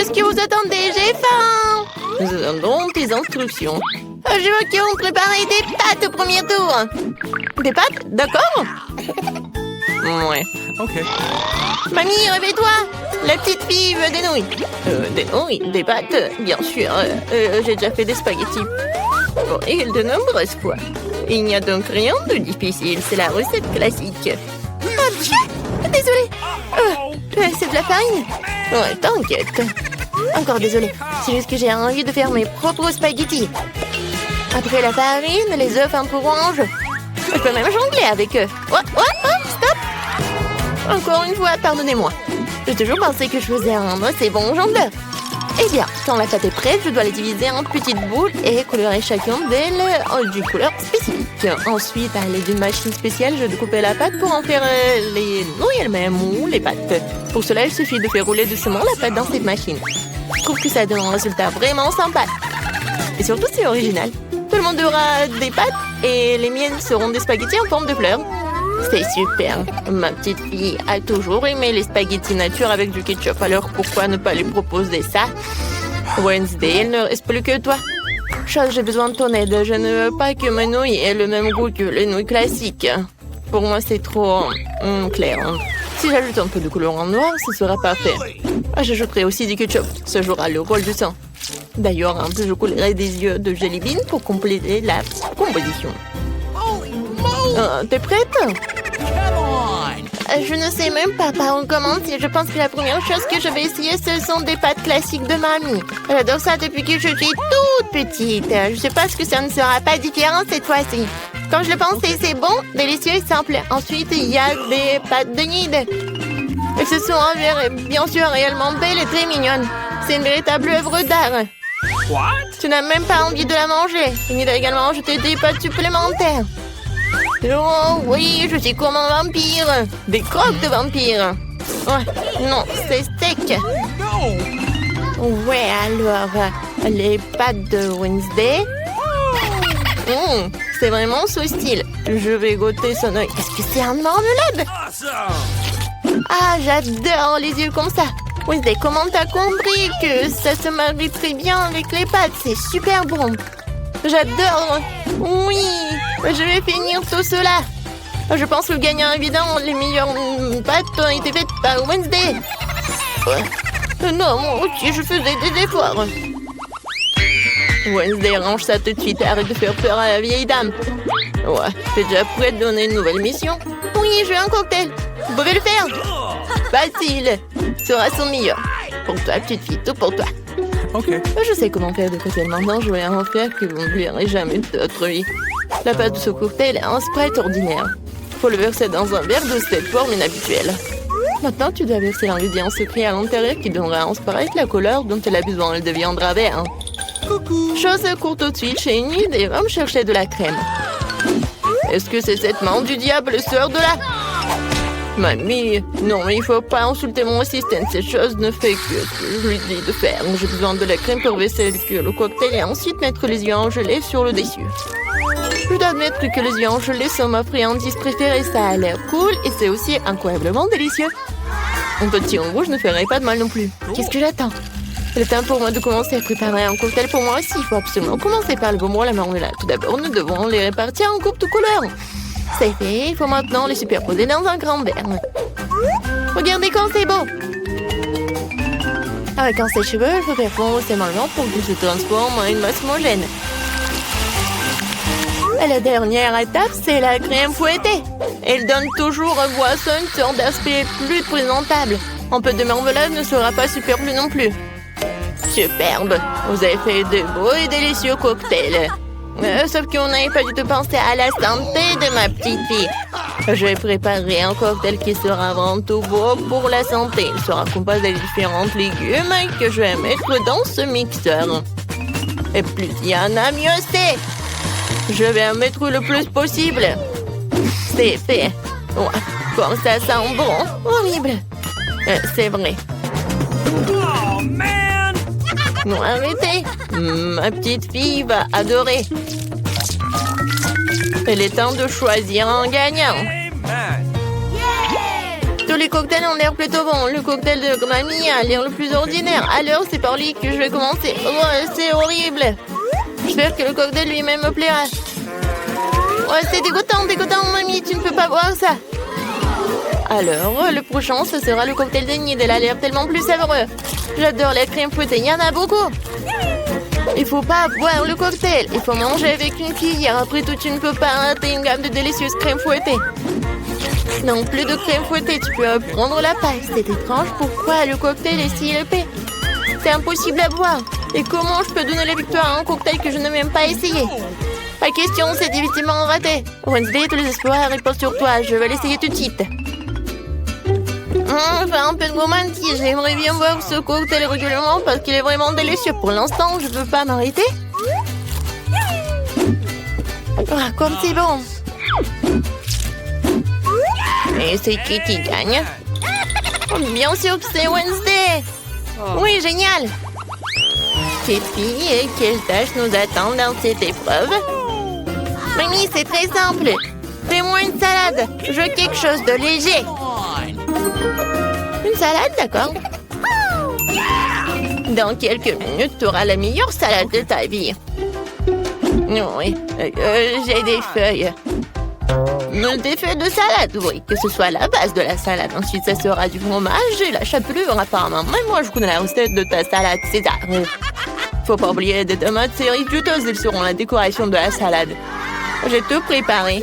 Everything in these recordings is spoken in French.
Qu'est-ce que vous attendez? J'ai faim! Nous attendons tes instructions. Je veux qu'on prépare des pâtes au premier tour. Des pâtes? D'accord. Ouais. Ok. Mamie, réveille-toi! La petite fille veut des nouilles. Des nouilles? Des pâtes? Bien sûr. J'ai déjà fait des spaghettis. Et de nombreuses fois. Il n'y a donc rien de difficile. C'est la recette classique. Désolée. C'est de la farine? Ouais, t'inquiète. Encore désolée. C'est juste que j'ai envie de faire mes propres spaghettis. Après la farine, les œufs un peu orange. Je peux même jongler avec eux. Stop! Encore une fois, pardonnez-moi. J'ai toujours pensé que je faisais un assez bon jongleur. Eh bien, quand la pâte est prête, je dois la diviser en petites boules et colorer chacune d'elles d'une couleur spécifique. Ensuite, à l'aide d'une machine spéciale, je découpe la pâte pour en faire les nouilles elles-mêmes ou les pâtes. Pour cela, il suffit de faire rouler doucement la pâte dans cette machine. Je trouve que ça donne un résultat vraiment sympa. Et surtout, c'est original. Tout le monde aura des pâtes et les miennes seront des spaghettis en forme de fleurs. C'est super. Ma petite fille a toujours aimé les spaghettis nature avec du ketchup. Alors pourquoi ne pas lui proposer ça? Wednesday, il ne reste plus que toi. Chose, j'ai besoin de ton aide. Je ne veux pas que mes nouilles aient le même goût que les nouilles classiques. Pour moi, c'est trop clair. Si j'ajoute un peu de colorant noir, ce sera parfait. J'ajouterai aussi du ketchup. Ça jouera le rôle du sang. D'ailleurs, un peu, je coulerai des yeux de jelly bean pour compléter la composition. T'es prête? Je ne sais même pas par où commencer. Je pense que la première chose que je vais essayer, ce sont des pâtes classiques de mamie. Elle adore ça depuis que je suis toute petite. Je sais pas ce que ça ne sera pas différent cette fois-ci. Quand je le pense, c'est bon, délicieux et simple. Ensuite, il y a des pâtes de Nid. Elles se sont avérées, bien sûr, réellement belles et très mignonnes. C'est une véritable œuvre d'art. Tu n'as même pas envie de la manger. Nid a également ajouté des pâtes supplémentaires. Oh oui, je suis comme un vampire. Des croques de vampire. Ouais, non, c'est sec. Ouais, alors, les pâtes de Wednesday. C'est vraiment ce style. Je vais goûter son œil. Est-ce que c'est un marmelade? Ah, j'adore les yeux comme ça. Wednesday, comment t'as compris que ça se marie très bien avec les pâtes? C'est super bon. J'adore. Oui, je vais finir tout cela. Je pense que le gagnant évident, les meilleures pâtes ont été faites par Wednesday. Non, moi aussi, je faisais des efforts. Wednesday, range ça tout de suite. Arrête de faire peur à la vieille dame. Ouais, t'es déjà prête à donner une nouvelle mission? Oui, je veux un cocktail. Vous pouvez le faire? Facile. Sera son meilleur. Pour toi, petite fille, tout pour toi. Ok. Je sais comment faire de cocktail maintenant. Je vais en faire que vous n'oublierez jamais de votre vie. La pâte de ce cocktail est un Sprite ordinaire. Faut le verser dans un verre de cette forme inhabituelle. Maintenant, tu dois verser l'ingrédient secret à l'intérieur qui donnera à un Sprite la couleur dont elle a besoin. Elle deviendra vert. Coucou. Chose court tout de suite chez Nid et va me chercher de la crème. Est-ce que c'est cette main du diable sort de là? Mamie, non, il faut pas insulter mon assistant. Cette chose ne fait que ce que je lui dis de faire. J'ai besoin de la crème pour verser le cocktail et ensuite mettre les yeux en gelée sur le dessus. Je dois admettre que les yeux en gelée sont ma friandise préférée. Ça a l'air cool et c'est aussi incroyablement délicieux. Un petit en rouge ne ferait pas de mal non plus. Qu'est-ce que j'attends? C'est le temps pour moi de commencer à préparer un cocktail pour moi aussi. Il faut absolument commencer par le bonbon et la marmelade. Tout d'abord, nous devons les répartir en coupes de couleurs. C'est fait, il faut maintenant les superposer dans un grand verre. Regardez quand c'est beau. Avec un sèche-cheveux, il faut faire fondre ces marrons pour qu'ils se transforment en une masse homogène. Et la dernière étape, c'est la crème fouettée. Elle donne toujours aux boissons une sorte d'aspect plus présentable. Un peu de marmelade ne sera pas superflu non plus. Superbe, vous avez fait de beaux et délicieux cocktails. Sauf qu'on n'avait pas du tout pensé à la santé de ma petite fille. Je vais préparer un cocktail qui sera avant tout beau pour la santé. Il sera composé de différents légumes que je vais mettre dans ce mixeur. Et plus il y en a, mieux c'est. Je vais en mettre le plus possible. C'est fait. Ouais, comme ça sent bon. Horrible. C'est vrai. Oh, man! Non, arrêtez. Ma petite fille va adorer. Il est temps de choisir un gagnant. Amen. Tout Tous les cocktails ont l'air plutôt bons. Le cocktail de mamie a l'air le plus ordinaire. Alors, c'est par lui que je vais commencer. Oh, c'est horrible. J'espère que le cocktail lui-même me plaira. Oh, c'est dégoûtant, mamie. Tu ne peux pas boire ça. Alors, le prochain, ce sera le cocktail de nid. Elle a l'air tellement plus savoureux. J'adore la crème fouettée. Il y en a beaucoup. Il faut pas boire le cocktail. Il faut manger avec une cuillère. Après tout, tu ne peux pas rater une gamme de délicieuses crèmes fouettées. Non, plus de crème fouettée. Tu peux prendre la paille. C'est étrange. Pourquoi le cocktail est si épais? C'est impossible à boire. Et comment je peux donner la victoire à un cocktail que je n'ai même pas essayé? La question, c'est définitivement raté. Wednesday, tous les espoirs reposent sur toi. Je vais l'essayer tout de suite. Enfin, un peu de romantisme. J'aimerais bien boire ce cocktail régulièrement parce qu'il est vraiment délicieux. Pour l'instant, je ne peux pas m'arrêter. Ah, comme c'est bon. Et c'est qui gagne? Bien sûr que c'est Wednesday. Oui, génial. Petite fille, quelle tâche nous attend dans cette épreuve? Mamie, c'est très simple. Fais-moi une salade. Je veux quelque chose de léger. Une salade, d'accord. Dans quelques minutes, tu auras la meilleure salade de ta vie. Oui, j'ai des feuilles. Des feuilles de salade, oui. Que ce soit la base de la salade. Ensuite, ça sera du fromage et la chapelure, apparemment. Mais moi, je connais la recette de ta salade César. Faut pas oublier des tomates cerises juteuses. Elles seront la décoration de la salade. J'ai tout préparé.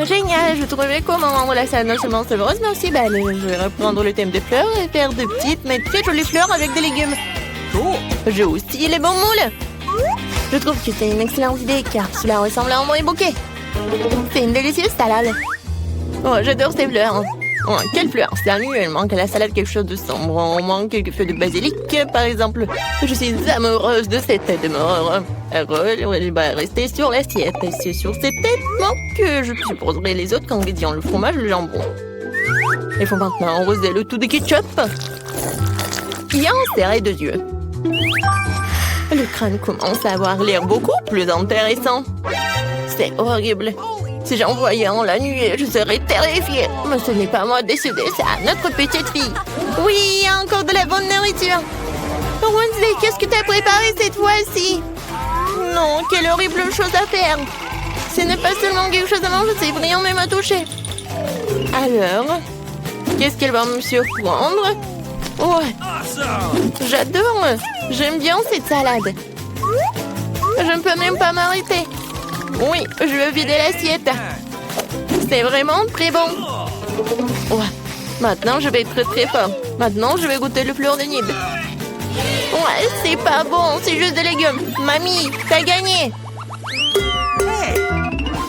Génial, je trouvais comment rendre la salade non seulement savoureuse, mais aussi belle. Je vais reprendre le thème des fleurs et faire de petites, mais très jolies fleurs avec des légumes. J'ai aussi les bons moules. Je trouve que c'est une excellente idée, car cela ressemble à un vrai bouquet. C'est une délicieuse salade. Oh, j'adore ces fleurs. Oh, quelle fleur? Sérieux, il manque à la salade quelque chose de sombre. On manque quelques feuilles de basilic, par exemple. Je suis amoureuse de cette tête de mort. Elle va rester sur l'assiette. Et c'est sur cette tête que je supposerai les autres ingrédients, le fromage, le jambon. Il faut maintenant arroser le tout de ketchup. Bien serré de yeux. Le crâne commence à avoir l'air beaucoup plus intéressant. C'est horrible. Si j'en voyais un la nuit, je serais terrifiée. Mais ce n'est pas moi de décider, c'est à notre petite fille. Oui, il y a encore de la bonne nourriture. Wednesday, qu'est-ce que tu as préparé cette fois-ci? Non, quelle horrible chose à faire. Ce n'est pas seulement quelque chose à manger, c'est brillant même à toucher. Alors, qu'est-ce qu'elle va me surprendre? Ouais, j'adore. J'aime bien cette salade. Je ne peux même pas m'arrêter. Oui, je veux vider l'assiette. C'est vraiment très bon. Ouais, maintenant je vais être très fort. Maintenant, je vais goûter le fleur de nid. Ouais, c'est pas bon, c'est juste des légumes. Mamie, t'as gagné.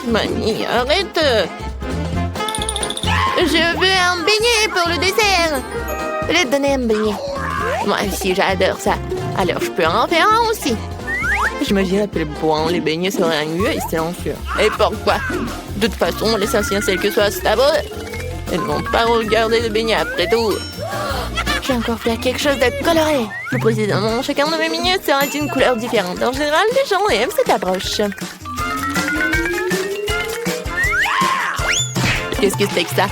Mamie, arrête. Je veux un beignet pour le dessert. Je vais te donner un beignet. Moi aussi, j'adore ça. Alors, je peux en faire un aussi. J'imagine à quel point les beignets seraient ennuyeux et silencieux. Et pourquoi? De toute façon, l'essentiel c'est que soit stable. Ils ne vont pas regarder les beignets après tout. Je vais encore faire quelque chose de coloré. Plus précisément, chacun de mes beignets sera d'une couleur différente. En général, les gens aiment cette approche. Qu'est-ce que c'est que ça?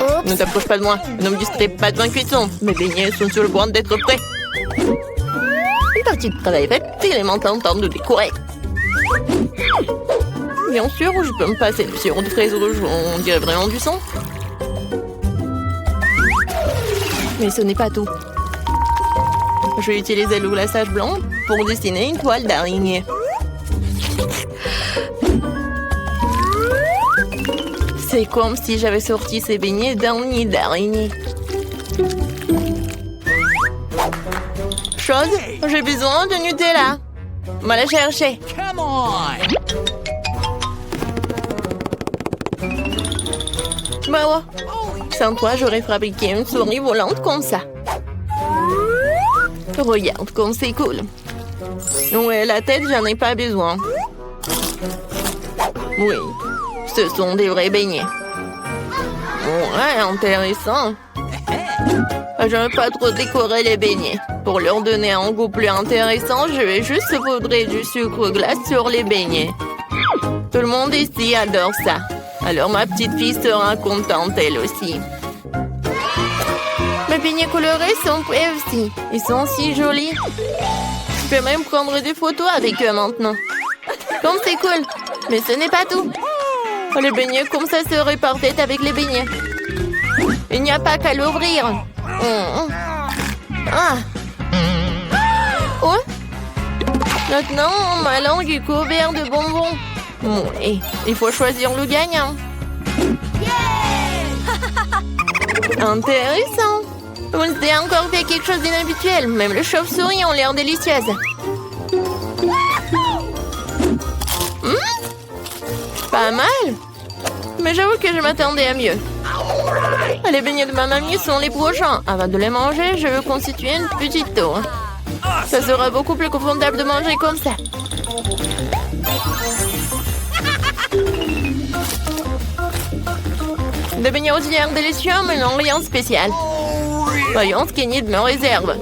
Oups. Ne t'approche pas de moi. Ne me distrais pas devant cuisson. Mes beignets sont sur le point d'être prêts. Une partie de travail faite, il est maintenant temps de décorer. Bien sûr, je peux me passer du sirop de fraise rouge, on dirait vraiment du sang. Mais ce n'est pas tout. Je vais utiliser le glaçage blanc pour dessiner une toile d'araignée. C'est comme si j'avais sorti ces beignets d'un nid d'araignée. Chose, j'ai besoin de Nutella. On va la chercher. Come on! Bah ouais. Sans toi, j'aurais fabriqué une souris volante comme ça. Regarde comme c'est cool. Ouais, la tête, j'en ai pas besoin. Oui, ce sont des vrais beignets. Ouais, intéressant. Je ne veux pas trop décorer les beignets. Pour leur donner un goût plus intéressant, je vais juste saupoudrer du sucre glace sur les beignets. Tout le monde ici adore ça. Alors ma petite fille sera contente elle aussi. beignets colorés sont prêts aussi. Ils sont si jolis. Je peux même prendre des photos avec eux maintenant. Comme c'est cool. Mais ce n'est pas tout. Les beignets comme ça seraient parfaits avec les beignets. Il n'y a pas qu'à l'ouvrir. Ah. Oh. Maintenant, ma langue est couverte de bonbons. Et il faut choisir le gagnant. Intéressant. Vous avez encore fait quelque chose d'inhabituel. Même les chauves-souris ont l'air délicieuses. Pas mal. Mais j'avoue que je m'attendais à mieux. Les beignets de ma mamie sont les prochains. Avant de les manger, je veux constituer une petite tour. Ça sera beaucoup plus confortable de manger comme ça. Des beignets aux l'air délicieux, mais non rien de spécial. Voyons ce qu'Enid me réserve.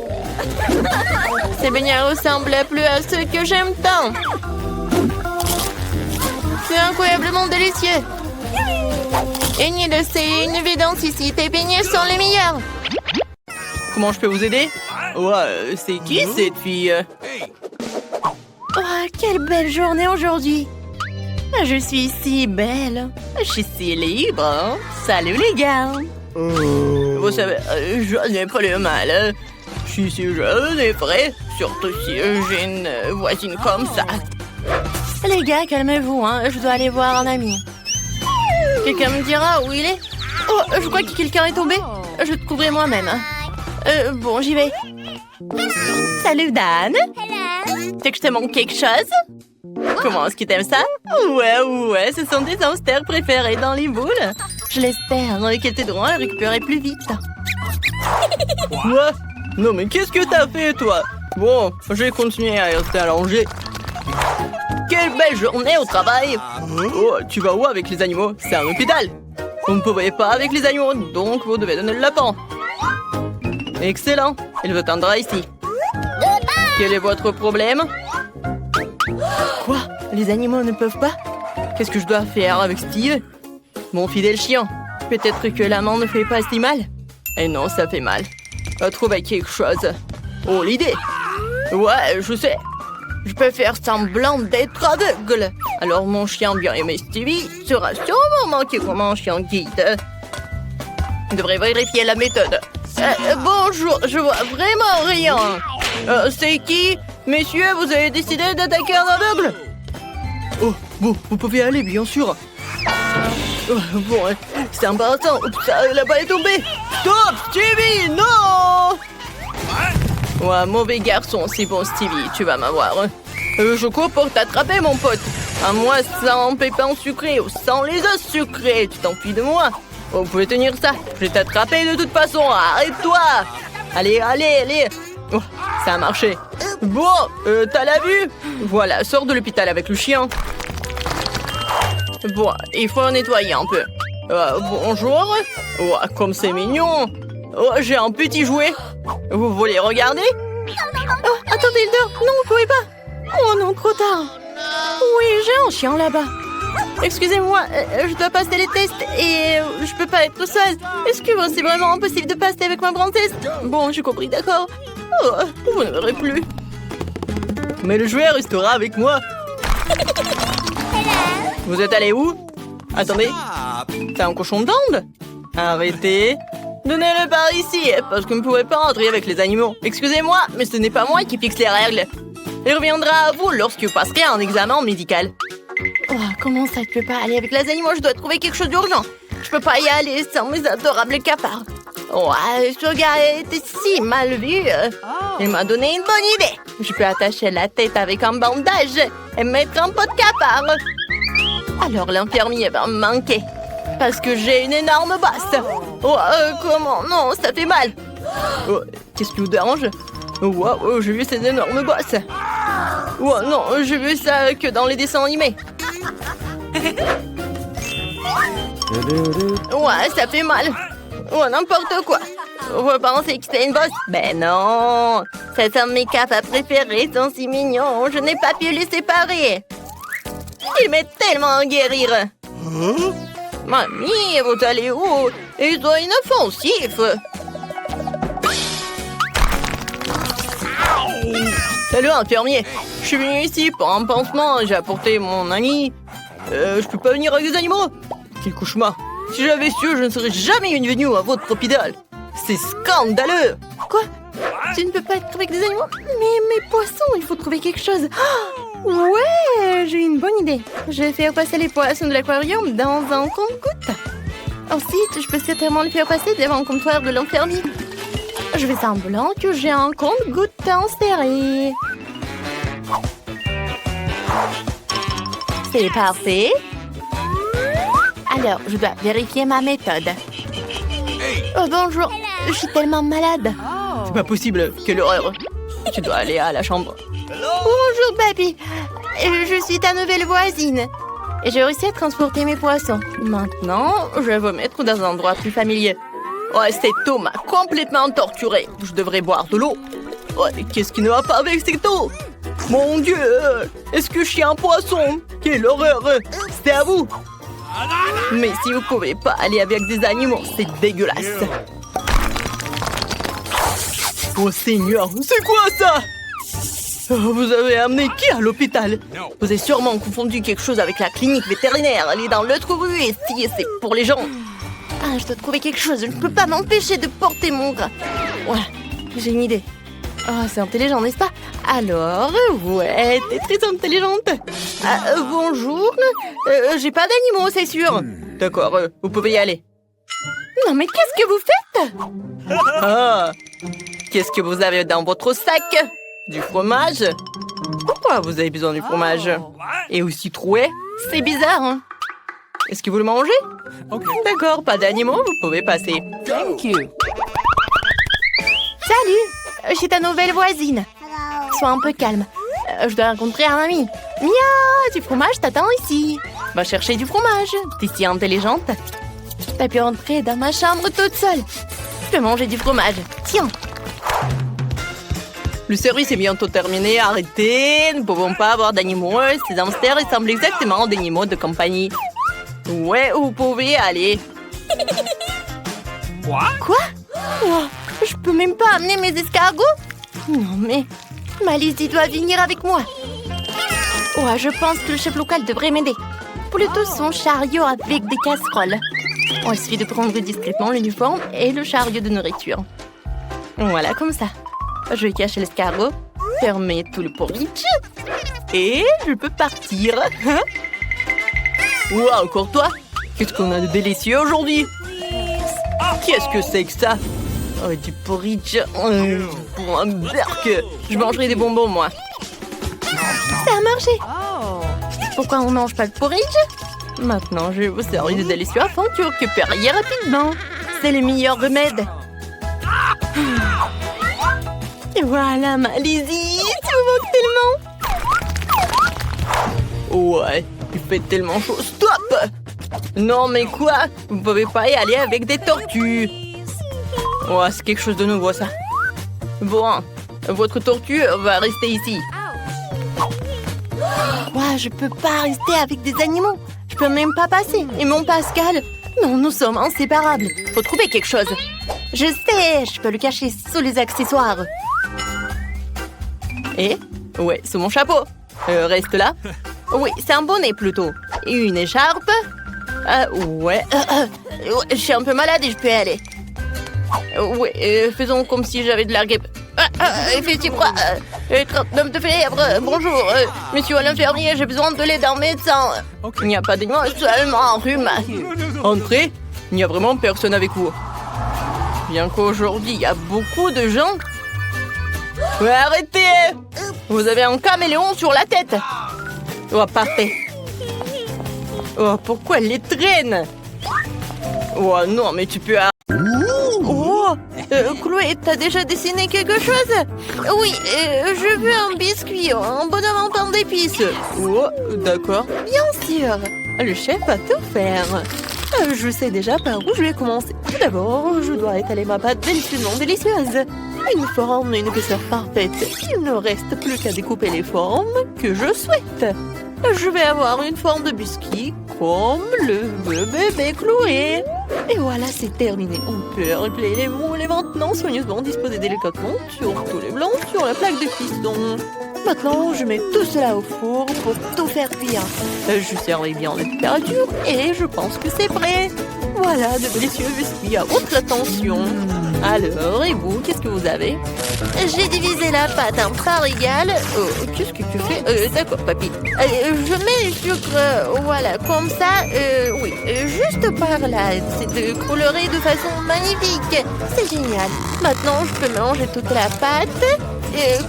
Ces beignets ressemblent plus à ceux que j'aime tant. C'est incroyablement délicieux. Enid, c'est une évidence ici. Tes beignets sont les meilleurs. Comment je peux vous aider? Ouais, c'est qui cette fille? Oh, quelle belle journée aujourd'hui. Je suis si belle. Je suis si libre. Salut les gars. Vous savez, je n'ai pas le mal. Je suis si jeune et frais, surtout si j'ai une voisine comme ça. Les gars, calmez-vous, hein. Je dois aller voir un ami. Quelqu'un me dira où il est? Oh, je crois que quelqu'un est tombé. Je te couvrirai moi-même. Bon, j'y vais. Salut Dan. C'est que je te manque quelque chose? Comment est-ce que t'aimes ça? Ouais, ce sont tes hamsters préférés dans les boules. Je l'espère, qu'elles t'aideront à récupérer plus vite. Quoi? Non mais qu'est-ce que t'as fait toi? Bon, je vais continuer à rester allongé. Quelle belle journée au travail! Oh, tu vas où avec les animaux? C'est un hôpital! Vous ne pouvez pas avec les animaux, donc vous devez donner le lapin. Excellent! Il vous attendra ici. Quel est votre problème? Quoi? Les animaux ne peuvent pas? Qu'est-ce que je dois faire avec Steve? Mon fidèle chien. Peut-être que l'amant ne fait pas si mal? Eh non, ça fait mal. Trouver quelque chose. Oh, l'idée! Ouais, je sais. Je peux faire semblant d'être aveugle. Alors mon chien bien aimé Stevie sera sûrement manqué comme un chien guide. Je devrais vérifier la méthode. Bonjour, je vois vraiment rien. C'est qui? Messieurs, vous avez décidé d'attaquer un aveugle? Oh, bon, vous pouvez aller, bien sûr. Bon, c'est embarrassant. La balle est tombée. Stop, Stevie, non! Ouais, mauvais garçon, c'est bon, Stevie, tu vas m'avoir. Je cours pour t'attraper, mon pote. À moi, sans pépins sucrés ou sans les os sucrés, tu t'enfuis de moi. Vous pouvez tenir ça, je vais t'attraper de toute façon, arrête-toi. Allez. Oh, ça a marché. Bon, t'as la vue? Voilà, sors de l'hôpital avec le chien. Bon, il faut nettoyer un peu. Bonjour. Oh, comme c'est mignon. Oh, j'ai un petit jouet. Vous voulez regarder? Oh, attendez, il dort. Non, vous pouvez pas. Oh non, trop tard. Oui, j'ai un chien là-bas. Excusez-moi, je dois passer les tests et je peux pas être seule. Est-ce que c'est vraiment impossible de passer avec ma princesse? Bon, j'ai compris, d'accord. Oh, vous ne verrez plus. Mais le jouet restera avec moi. Vous êtes allé où? Attendez, c'est un cochon d'Inde? Arrêtez. Donnez-le par ici, parce que vous ne pouvez pas entrer avec les animaux. Excusez-moi, mais ce n'est pas moi qui fixe les règles. Il reviendra à vous lorsque vous passerez un examen médical. Oh, comment ça, tu peux pas aller avec les animaux? Je dois trouver quelque chose d'urgent. Je peux pas y aller sans mes adorables cafards. Ouais, ce gars était si mal vu. Il m'a donné une bonne idée. Je peux attacher la tête avec un bandage et mettre un pot de cafard. Alors l'infirmier va me manquer. Parce que j'ai une énorme bosse. Oh, comment? Non, ça fait mal. Oh, qu'est-ce qui vous dérange? Wow, j'ai vu ces énormes bosses. Oh non, j'ai vu ça que dans les dessins animés. Ouais, ça fait mal. Oh, n'importe quoi. Vous pensez que c'est une bosse? Ben non. Ce sont mes cafards préférés, sont si mignons. Je n'ai pas pu les séparer. Ils m'aident tellement à guérir. Mamie, vous allez où? Ils sont inoffensifs. Salut, infirmier. Je suis venu ici pour un pansement. J'ai apporté mon ami. Je peux pas venir avec des animaux? Quel cauchemar. Si j'avais su, je ne serais jamais venu à votre hôpital. C'est scandaleux. Quoi? Tu ne peux pas être avec des animaux? Mais mes poissons, il faut trouver quelque chose. Oh, ouais, j'ai une bonne idée. Je vais faire passer les poissons de l'aquarium dans un compte-gouttes. Ensuite, je peux certainement les faire passer devant le comptoir de l'infirmier. Je fais semblant que j'ai un compte-gouttes inséré. C'est parfait. Alors, je dois vérifier ma méthode. Oh, bonjour. Je suis tellement malade. C'est pas possible. Quelle horreur. Tu dois aller à la chambre. Bonjour, papy. Je suis ta nouvelle voisine. Et j'ai réussi à transporter mes poissons. Maintenant, je vais vous mettre dans un endroit plus familier. Ouais, cette eau m'a complètement torturé. Je devrais boire de l'eau. Ouais, qu'est-ce qui ne va pas avec cette eau? Mon Dieu, est-ce que je suis un poisson? Quelle horreur. C'était à vous. Mais si vous pouvez pas aller avec des animaux, c'est dégueulasse. Oh Seigneur, c'est quoi ça? Vous avez amené qui à l'hôpital? Vous avez sûrement confondu quelque chose avec la clinique vétérinaire. Elle est dans l'autre rue et si c'est pour les gens. Ah, je dois trouver quelque chose. Je ne peux pas m'empêcher de porter mon gras. Ouais, j'ai une idée. Oh, c'est intelligent, n'est-ce pas? Alors, ouais, t'es très intelligente. Bonjour. J'ai pas d'animaux, c'est sûr. D'accord, vous pouvez y aller. Non, mais qu'est-ce que vous faites? Ah, qu'est-ce que vous avez dans votre sac? Du fromage? Pourquoi vous avez besoin du fromage? Et aussi troué? C'est bizarre, hein? Est-ce que vous le mangez? D'accord, pas d'animaux, vous pouvez passer. Thank you. Salut, je suis ta nouvelle voisine. Sois un peu calme. Je dois rencontrer un ami. Mia, du fromage t'attend ici. Va chercher du fromage. T'es si intelligente. T'as pu entrer dans ma chambre toute seule. Je peux manger du fromage. Tiens. Le service est bientôt terminé. Arrêtez. Nous ne pouvons pas avoir d'animaux. Ces hamsters ressemblent exactement à des animaux de compagnie. Ouais, vous pouvez aller. Quoi? Oh, je peux même pas amener mes escargots? Non mais, Malice doit venir avec moi. Ouais, je pense que le chef local devrait m'aider. Plutôt son chariot avec des casseroles. Il suffit de prendre discrètement l'uniforme et le chariot de nourriture. Voilà, comme ça. Je vais cacher l'escargot, fermer tout le porridge et je peux partir. Ouah, encore toi? Qu'est-ce qu'on a de délicieux aujourd'hui? Qu'est-ce que c'est que ça? Oh, du porridge. Pour un berk. Je mangerai des bonbons, moi. Ça a marché. Pourquoi on mange pas de porridge? Maintenant, je vais vous servir des délicieux afin que tu récupériez rapidement. C'est le meilleur remède. Et voilà, ma Lizzie. Tu me manques tellement. Ouais, il fait tellement chaud. Stop! Non, mais quoi? Vous pouvez pas y aller avec des tortues. Ouais, c'est quelque chose de nouveau, ça. Bon, votre tortue va rester ici. Ouais, je peux pas rester avec des animaux. Je peux même pas passer. Et mon Pascal? Non, nous sommes inséparables. Faut trouver quelque chose. Je sais, je peux le cacher sous les accessoires. Et? Ouais, sous mon chapeau. Reste là. Oui, c'est un bonnet plutôt. Et une écharpe. Ouais. Je suis un peu malade et je peux y aller. Oui, faisons comme si j'avais de la grippe. Il fait si froid. 39 de fièvre. Bonjour, monsieur l'infirmier, j'ai besoin de l'aide d'un médecin. Il n'y a pas d'animaux, seulement un rhume. Entrez. Il n'y a vraiment personne avec vous. Bien qu'aujourd'hui, il y a beaucoup de gens. Ouais, arrêtez! Vous avez un caméléon sur la tête. Oh, parfait. Oh, pourquoi elle les traîne? Oh non, mais tu peux... Oh, Chloé, t'as déjà dessiné quelque chose? Oui, je veux un biscuit, un bonhomme en pain d'épices. Oh, d'accord. Bien sûr, le chef va tout faire. Je sais déjà par où je vais commencer. Tout d'abord, je dois étaler ma pâte délicieusement délicieuse. Une forme et une épaisseur parfaite. Il ne reste plus qu'à découper les formes que je souhaite. Je vais avoir une forme de biscuit comme le veut bébé Chloé. Et voilà, c'est terminé. On peut replier les moules et maintenant soigneusement disposer délicatement sur tous les blancs sur la plaque de piston. Maintenant, je mets tout cela au four pour tout faire cuire. Je servis bien la température et je pense que c'est prêt. Voilà, de délicieux biscuits à haute tension. Alors, et vous, qu'est-ce que vous avez? J'ai divisé la pâte en parts égales. Oh, qu'est-ce que tu fais? D'accord, papy. Je mets le sucre, voilà, comme ça. Oui, juste par là. C'est de colorer de façon magnifique. C'est génial. Maintenant, je peux mélanger toute la pâte.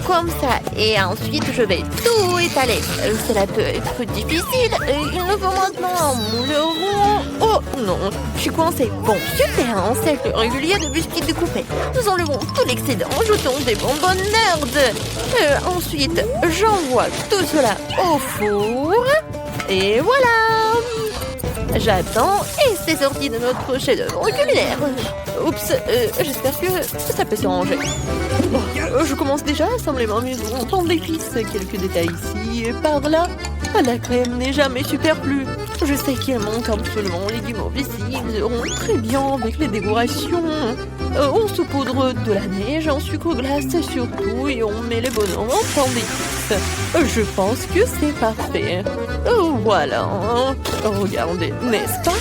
Comme ça. Et ensuite, je vais tout étaler. Cela peut être difficile. Il nous faut maintenant un moule rond. Oh non, je suis coincée. Bon, super, un cercle régulier de biscuits découpés. Nous enlevons tout l'excédent, jetons des bonbonnes nerds. Ensuite, j'envoie tout cela au four. Et voilà. J'attends et c'est sorti de notre chef-d'œuvre culinaire. Oups, j'espère que ça peut s'arranger. Bon, je commence déjà à assembler ma maison en temps d'épices. Quelques détails ici et par là. La crème n'est jamais superflue. Je sais qu'il manque absolument les légumes ici. Ils iront très bien avec les décorations. On saupoudre de la neige en sucre glace surtout et on met les bonhommes en temps d'épices. Je pense que c'est parfait. Voilà. Regardez, n'est-ce pas?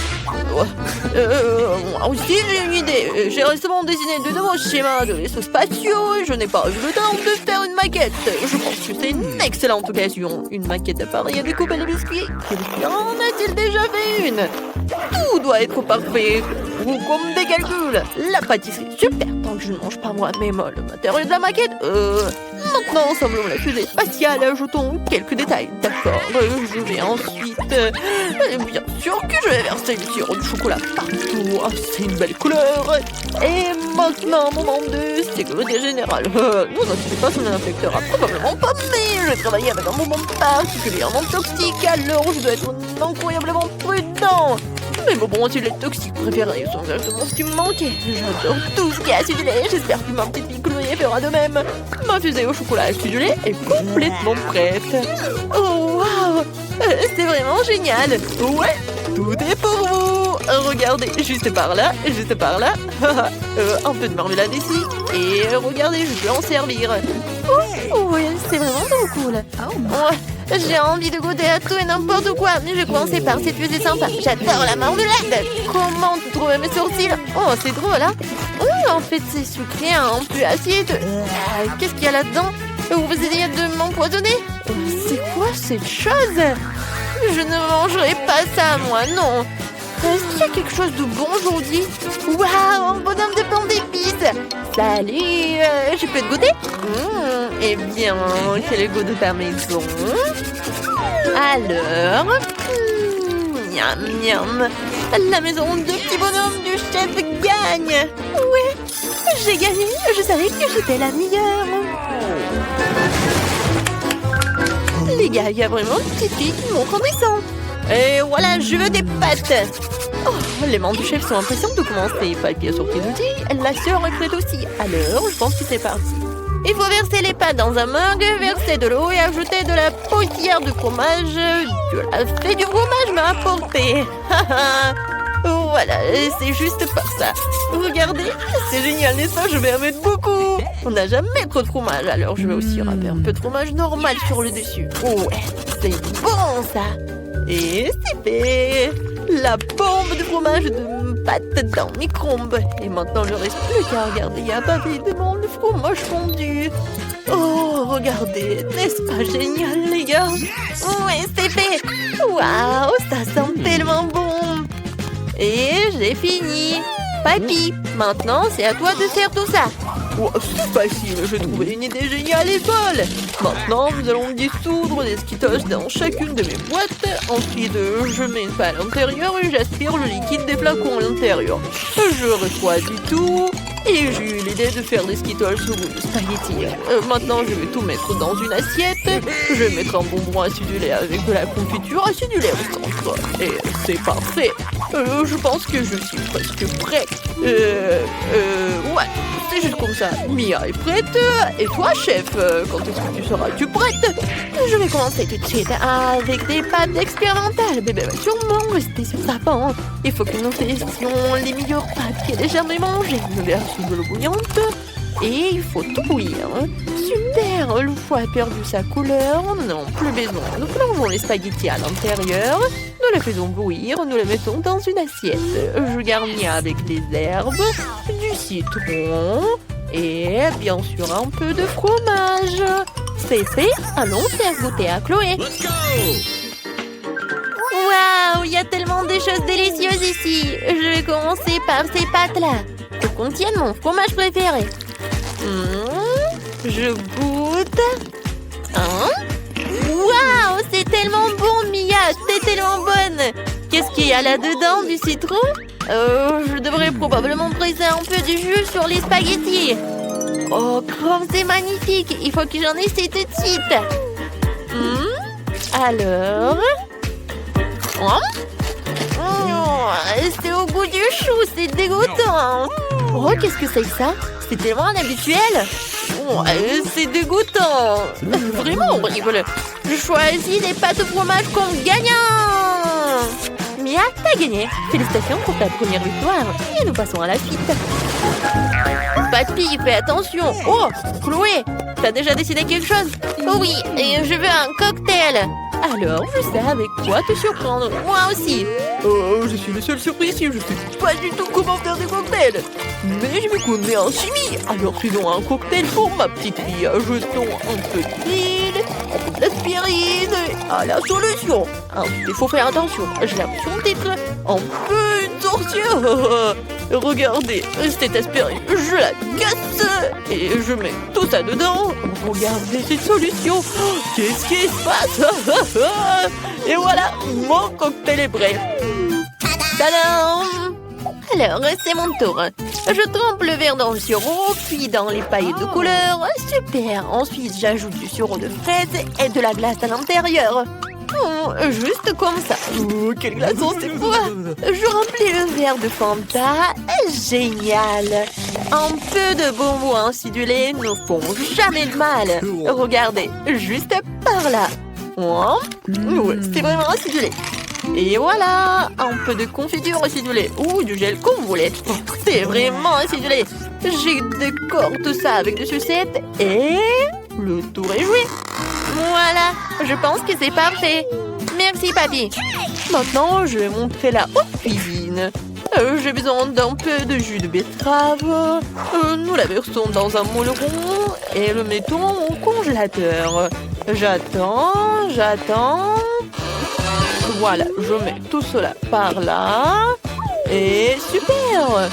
Moi aussi j'ai une idée. J'ai récemment dessiné de nouveaux schémas de vaisseaux spatiaux et je n'ai pas eu le temps de faire une maquette. Je pense que c'est une excellente occasion. Une maquette d'appareil à découper les biscuits. Quelqu'un en a-t-il déjà fait une? Tout doit être parfait. Ou comme des calculs. La pâtisserie, super. Tant que je ne mange pas moi-même le matériau de la maquette. Maintenant, ensemblons la fusée spatiale. Ajoutons quelques détails. D'accord. Je vais ensuite... bien sûr que je vais verser du sirop de chocolat partout. Ah, c'est une belle couleur. Et maintenant, moment de sécurité générale. Non, c'est pas son infecteur. Probablement pas, mais je travaille avec un moment particulièrement toxique. Alors, je dois être incroyablement prudent. Mes bonbons acidulés toxiques préférés sont exactement ce qui me manquait. J'adore tout ce qui est acidulé. J'espère que ma petite fille Chloé fera de même. Ma fusée au chocolat acidulé est complètement prête. Oh, waouh! C'est vraiment génial. Ouais, tout est pour vous. Regardez, juste par là, juste par là. Un peu de marmelade ici. Et regardez, je peux en servir. Oh, ouais, c'est vraiment trop cool. Ouais. J'ai envie de goûter à tout et n'importe quoi, mais je vais commencer par cette fusée sympa. J'adore la marmelade. Comment trouver mes sourcils? Oh, c'est drôle, hein? En fait, c'est sucré, un peu acide. Qu'est-ce qu'il y a là-dedans? Vous essayez de m'empoisonner? C'est quoi cette chose? Je ne mangerai pas ça, moi, non. Est-ce qu'il y a quelque chose de bon aujourd'hui? Waouh, un bonhomme de pain d'épices. Salut, je peux te goûter? Eh bien, quel est le goût de ta maison? Alors, miam miam. La maison de petits bonhommes du chef gagne. Ouais, j'ai gagné. Je savais que j'étais la meilleure. Les gars, il y a vraiment une petite fille qui montre en dessin. Et voilà, je veux des pâtes. Oh, les membres du chef sont impatients de commencer. Papy a sorti l'outil, la sœur est prête aussi. Alors, je pense que c'est parti. Il faut verser les pâtes dans un mug, verser de l'eau et ajouter de la poussière de fromage. De la fée du fromage m'a apporté. Voilà, c'est juste pas ça. Regardez, c'est génial, n'est-ce pas? Je vais en mettre beaucoup. On n'a jamais trop de fromage, alors je vais aussi râper un peu de fromage normal sur le dessus. Ouais, c'est bon ça. Et c'est fait. La bombe de fromage de pâte dans le micro-ondes. Et maintenant, il ne reste plus qu'à regarder à baver devant le fromage fondu. Oh, regardez, n'est-ce pas génial, les gars? Oui, c'est fait. Waouh, ça sent tellement bon. Et j'ai fini. Papy, maintenant, c'est à toi de faire tout ça. Oh, c'est facile, j'ai trouvé une idée géniale et folle. Maintenant, nous allons dissoudre des Skittles dans chacune de mes boîtes. Ensuite, je mets une paille à l'intérieur et j'aspire le liquide des flacons à l'intérieur. Je refroidis tout. Et j'ai eu l'idée de faire des Skittles au goût de spaghetti. Maintenant, je vais tout mettre dans une assiette. Je vais mettre un bonbon acidulé avec de la confiture acidulée au centre. Et c'est parfait. Je pense que je suis presque prêt. Ouais, c'est juste comme ça. Mia est prête. Et toi, chef, quand est-ce que tu seras-tu prête? Je vais commencer tout de suite avec des pâtes expérimentales. Bébé va sûrement rester sur sa banc. Il faut que nous testions les meilleures pâtes qu'il ait jamais mangées. Une version de l'eau bouillante. Et il faut tout bouillir. Super, le foie a perdu sa couleur. Nous n'avons plus besoin. Nous plongeons les spaghettis à l'intérieur. Nous les faisons bouillir. Nous les mettons dans une assiette. Je garnis avec des herbes, du citron et bien sûr un peu de fromage. C'est fait. Allons faire goûter à Chloé. Waouh, il y a tellement de choses délicieuses ici. Je vais commencer par ces pâtes-là. Elles contiennent mon fromage préféré. Je goûte. Waouh, c'est tellement bon, Mia. C'est tellement bonne. Qu'est-ce qu'il y a là-dedans? Du citron? Je devrais probablement presser un peu de jus sur les spaghettis. Oh, comme c'est magnifique. Il faut que j'en essaie tout de suite. Alors... c'est au goût du chou, c'est dégoûtant. Oh, qu'est-ce que c'est que ça? C'est tellement inhabituel. C'est dégoûtant. Vraiment horrible. Je choisis les pâtes au fromage comme gagnant. Mia, t'as gagné. Félicitations pour ta première victoire. Et nous passons à la suite. Pas de pille, fais attention. Oh, Chloé, t'as déjà décidé quelque chose? Oui, et je veux un cocktail. Alors, je sais avec quoi te surprendre. Moi aussi. Je suis le seul surpris ici. Je sais pas du tout comment faire des cocktails. Mais je me connais en chimie. Alors, faisons un cocktail pour ma petite fille. Jetons un peu d'huile, un peu d'aspirine à la solution. Il faut faire attention. J'ai l'impression d'être un peu une sorcière. Regardez, cette aspirine, je la casse et je mets tout ça dedans. Regardez cette solution. Qu'est-ce qui se passe? Et voilà, mon cocktail est prêt. Tadam! Alors, c'est mon tour. Je trempe le verre dans le sirop, puis dans les paillettes de couleur. Super! Ensuite, j'ajoute du sirop de fraise et de la glace à l'intérieur. Juste comme ça. Quel glaçon, c'est quoi? Je remplis le verre de Fanta. Génial! Un peu de bonbons acidulés ne font jamais de mal. Regardez, juste par là. Ouais, c'est vraiment acidulé. Et voilà, un peu de confiture acidulée ou du gel comme vous voulez. C'est vraiment acidulé. Je décore tout ça avec des sucettes et le tour est joué. Voilà, je pense que c'est parfait. Merci, papy. Maintenant, je vais montrer la haute cuisine. J'ai besoin d'un peu de jus de betterave. Nous la versons dans un moule rond et le mettons au congélateur. J'attends. Voilà, je mets tout cela par là. Et super!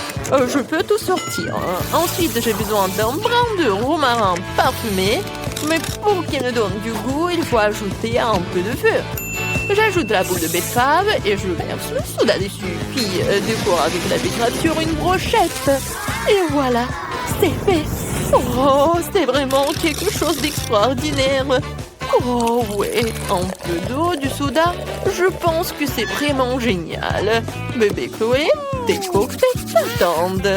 Je peux tout sortir. Ensuite, j'ai besoin d'un brin de romarin parfumé. Mais pour qu'il me donne du goût, il faut ajouter un peu de feu. J'ajoute la boule de betterave et je verse le soda dessus. Puis décore avec la betterave sur une brochette. Et voilà, c'est fait. Oh, c'est vraiment quelque chose d'extraordinaire. Oh ouais, un peu d'eau, du soda. Je pense que c'est vraiment génial. Bébé Chloé, tes cocktails t'attendent.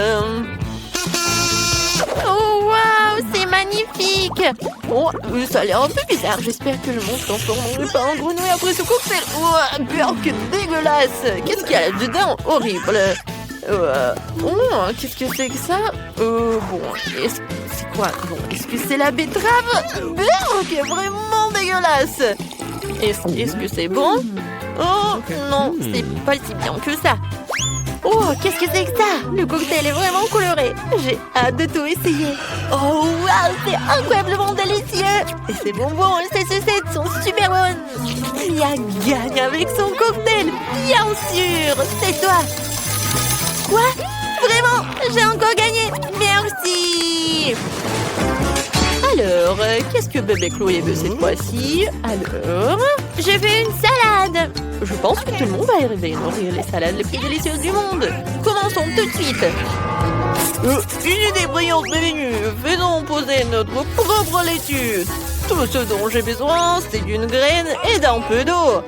Oh waouh, c'est magnifique. Oh, ça a l'air un peu bizarre. J'espère que je ne me transformerai pas en grenouille après ce cocktail. Oh, burk dégueulasse. Qu'est-ce qu'il y a là-dedans? Horrible. Qu'est-ce que c'est que ça? Bon, c'est quoi? Bon, est-ce que c'est la betterave? Burk est vraiment dégueulasse. Est-ce que c'est bon? Oh non, c'est pas si bien que ça. Oh, qu'est-ce que c'est que ça? Le cocktail est vraiment coloré. J'ai hâte de tout essayer. Oh, waouh, c'est incroyablement délicieux. Et ces bonbons et ces sucettes sont super bonnes. Mia gagne avec son cocktail, bien sûr. C'est toi. Quoi? Vraiment? J'ai encore gagné. Merci. Alors, qu'est-ce que bébé Chloé veut cette fois-ci? Alors, je veux une salade. Je pense que tout le monde va arriver à nourrir les salades les plus délicieuses du monde. Commençons tout de suite. Une idée brillante m'est venue. Faisons poser notre propre laitue. Tout ce dont j'ai besoin, c'est d'une graine et d'un peu d'eau.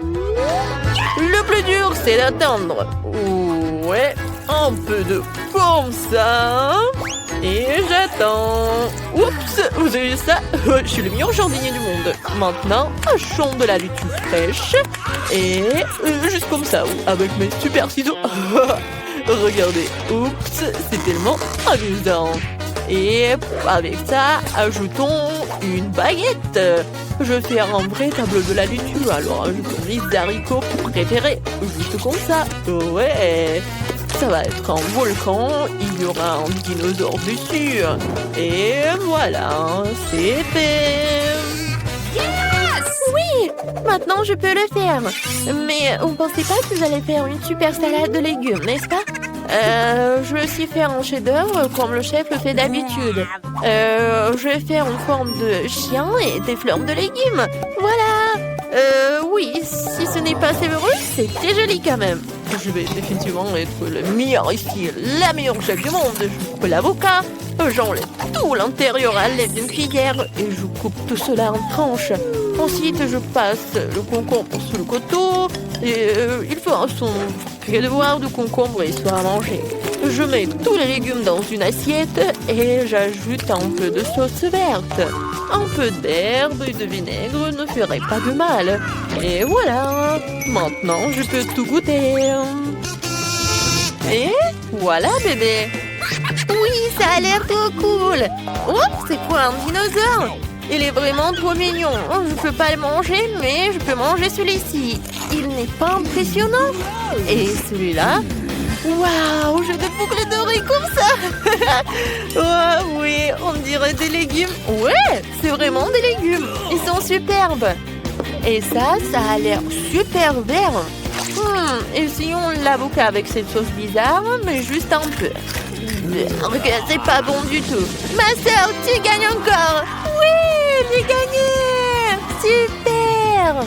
Le plus dur, c'est d'attendre. Ouais, un peu de comme ça. Et j'attends. Oups, vous avez vu ça? Je suis le meilleur jardinier du monde. Maintenant, hachons de la laitue fraîche. Et juste comme ça, avec mes super ciseaux. Regardez, oups, c'est tellement amusant. Et avec ça, ajoutons une baguette. Je fais un vrai tableau de la laitue. Alors, ajoutons mes haricots préférés. Juste comme ça. Ouais. Ça va être un volcan. Il y aura un dinosaure dessus. Et voilà, c'est fait. Oui, maintenant je peux le faire. Mais vous ne pensez pas que vous allez faire une super salade de légumes, n'est-ce pas? Je vais aussi faire un chef-d'œuvre comme le chef le fait d'habitude. Je vais faire une forme de chien et des fleurs de légumes. Voilà. Oui, si ce n'est pas savoureux, c'est très joli quand même. Je vais définitivement être le meilleur ici, la meilleure chef du monde. Je coupe l'avocat, j'enlève tout l'intérieur à l'aide d'une cuillère et je coupe tout cela en tranches. Ensuite, je passe le concombre sur le couteau et il fera son devoir de concombre histoire à manger. Je mets tous les légumes dans une assiette et j'ajoute un peu de sauce verte. Un peu d'herbe et de vinaigre ne ferait pas de mal. Et voilà, maintenant je peux tout goûter. Et voilà bébé. Oui, ça a l'air trop cool. Oh, c'est quoi un dinosaure? Il est vraiment trop mignon. Je ne peux pas le manger, mais je peux manger celui-ci. Il n'est pas impressionnant. Et celui-là? Waouh, j'ai des boucles d'oreilles comme ça. Oh, oui, on dirait des légumes. Ouais, c'est vraiment des légumes. Ils sont superbes. Et ça a l'air super vert. Essayons l'avocat avec cette sauce bizarre, mais juste un peu. C'est pas bon du tout. Ma sœur, tu gagnes encore. Oui, j'ai gagné. Super.